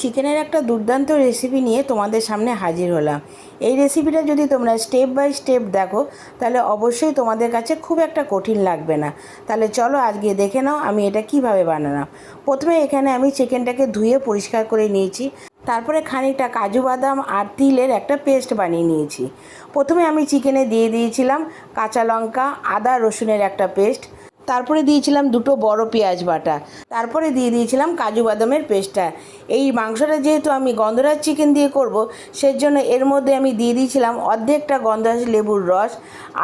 চিকেনের একটা দুর্দান্ত রেসিপি নিয়ে তোমাদের সামনে হাজির হলাম। এই রেসিপিটা যদি তোমরা স্টেপ বাই স্টেপ দেখো তাহলে অবশ্যই তোমাদের কাছে খুব একটা কঠিন লাগবে না। তাহলে চলো আজকে দেখে নাও আমি এটা কিভাবে বানালাম। প্রথমে এখানে আমি চিকেনটাকে ধুয়ে পরিষ্কার করে নিয়েছি। তারপরে খানিকটা কাজু বাদাম আর তিলের একটা পেস্ট বানিয়ে নিয়েছি। প্রথমে আমি চিকেনে দিয়ে দিয়েছিলাম কাঁচা লঙ্কা, আদা রসুনের একটা পেস্ট, তারপরে দিয়েছিলাম দুটো বড় পেঁয়াজ বাটা, তারপরে দিয়ে দিয়েছিলাম কাজু বাদামের পেস্টটা। এই মাংসটা যেহেতু আমি গন্ধরাজ চিকেন দিয়ে করব, সেজন্য এর মধ্যে আমি দিয়ে দিয়েছিলাম অর্ধেকটা গন্ধরাজ লেবুর রস।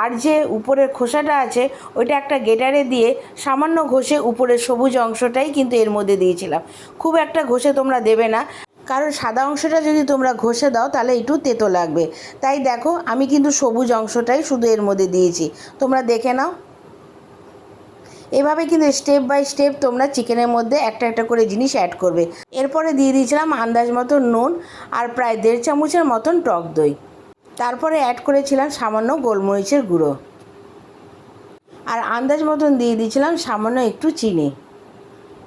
আর যে উপরের খোসাটা আছে ওইটা একটা গ্রেটারে দিয়ে সামান্য ঘষে উপরের সবুজ অংশটাই কিন্তু এর মধ্যে দিয়েছিলাম। খুব একটা ঘষে তোমরা দেবে না, কারণ সাদা অংশটা যদি তোমরা ঘষে দাও তাহলে একটু তেতো লাগবে। তাই দেখো আমি কিন্তু সবুজ অংশটাই শুধু এর মধ্যে দিয়েছি, তোমরা দেখে নাও। এভাবে কিন্তু স্টেপ বাই স্টেপ তোমরা চিকেনের মধ্যে একটা একটা করে জিনিস অ্যাড করবে। এরপরে দিয়ে দিয়েছিলাম আন্দাজ মতো নুন আর প্রায় 1.5 চামচের মতন টক দই। তারপরে অ্যাড করেছিলাম সামান্য গোলমরিচের গুঁড়ো আর আন্দাজ মতন দিয়ে দিয়েছিলাম সামান্য একটু চিনি,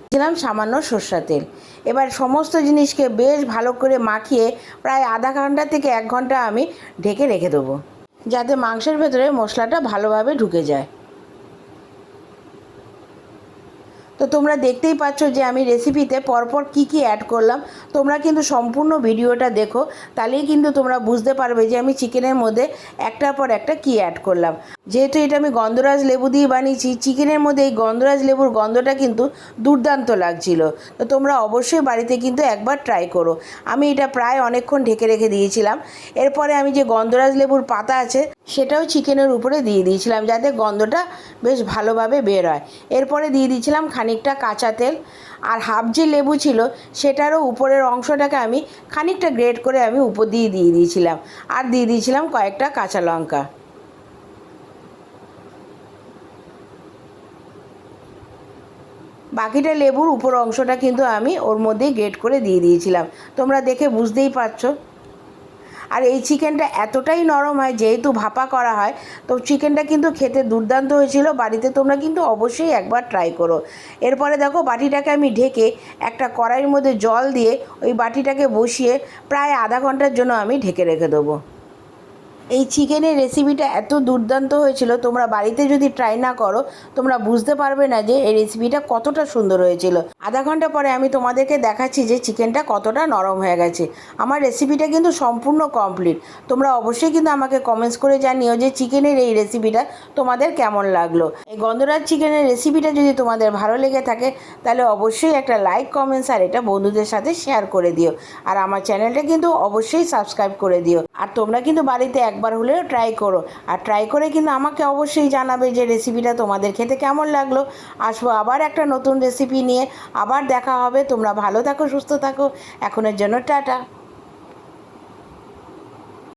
দিয়েছিলাম সামান্য সরষের তেল। এবার সমস্ত জিনিসকে বেশ ভালো করে মাখিয়ে প্রায় আধা ঘন্টা থেকে 1 ঘন্টা আমি ঢেকে রেখে দেবো, যাতে মাংসের ভেতরে মশলাটা ভালোভাবে ঢুকে যায়। তো তোমরা দেখতেই পাচ্ছ যে আমি রেসিপিতে পরপর কি কি অ্যাড করলাম। তোমরা কিন্তু সম্পূর্ণ ভিডিওটা দেখো, তাহলেই কিন্তু তোমরা বুঝতে পারবে যে আমি চিকেনের মধ্যে একটার পর একটা কি অ্যাড করলাম। যেহেতু এটা আমি গন্ধরাজ লেবু দিয়ে বানিয়েছি, চিকেনের মধ্যে এই গন্ধরাজ লেবুর গন্ধটা কিন্তু দুর্দান্ত লাগছিল। তো তোমরা অবশ্যই বাড়িতে কিন্তু একবার ট্রাই করো। আমি এটা প্রায় অনেকক্ষণ ঢেকে রেখে দিয়েছিলাম। এরপরে আমি যে গন্ধরাজ লেবুর পাতা আছে সেটাও চিকেনের উপরে দিয়ে দিয়েছিলাম, যাতে গন্ধটা বেশ ভালোভাবে বের হয়। এরপরে দিয়ে দিয়েছিলাম খানিকটা কাঁচা তেল, আর হাফ যে লেবু ছিল সেটারও উপরের অংশটাকে আমি খানিকটা গ্রেট করে আমি উপর দিয়ে দিয়েছিলাম, আর দিয়ে দিয়েছিলাম কয়েকটা কাঁচা লঙ্কা। বাকিটা লেবুর উপর অংশটা কিন্তু আমি ওর মধ্যেই গ্রেট করে দিয়ে দিয়েছিলাম, তোমরা দেখে বুঝতেই পারছো। আর এই চিকেনটা এতটাই নরম হয়, যেহেতু ভাপা করা হয়, তো চিকেনটা কিন্তু খেতে দুর্দান্ত হয়েছিল। বাড়িতে তোমরা কিন্তু অবশ্যই একবার ট্রাই করো। এরপরে দেখো বাটিটাকে আমি ঢেকে একটা কড়াইয়ের মধ্যে জল দিয়ে ওই বাটিটাকে বসিয়ে প্রায় আধা ঘন্টার জন্য আমি ঢেকে রেখে দেবো। এই চিকেনের রেসিপিটা এত দুর্দান্ত হয়েছিল, তোমরা বাড়িতে যদি ট্রাই না করো তোমরা বুঝতে পারবে না যে এই রেসিপিটা কতটা সুন্দর হয়েছিল। আধা ঘন্টা পরে আমি তোমাদেরকে দেখাচ্ছি যে চিকেনটা কতটা নরম হয়ে গেছে। আমার রেসিপিটা কিন্তু সম্পূর্ণ কমপ্লিট। তোমরা অবশ্যই কিন্তু আমাকে কমেন্টস করে জানিও যে চিকেনের এই রেসিপিটা তোমাদের কেমন লাগলো। এই গন্ধরাজ চিকেনের রেসিপিটা যদি তোমাদের ভালো লেগে থাকে তাহলে অবশ্যই একটা লাইক, কমেন্টস আর এটা বন্ধুদের সাথে শেয়ার করে দিও। আর আমার চ্যানেলটা কিন্তু অবশ্যই সাবস্ক্রাইব করে দিও। আর তোমরা কিন্তু বাড়িতে একবার হলেও ট্রাই করো, আর ট্রাই করে কিন্তু আমাকে অবশ্যই জানাবে যে রেসিপিটা তোমাদের খেতে কেমন লাগলো। আসবো আবার একটা নতুন রেসিপি নিয়ে, আবার দেখা হবে। তোমরা ভালো থাকো, সুস্থ থাকো। এখনের জন্য টাটা।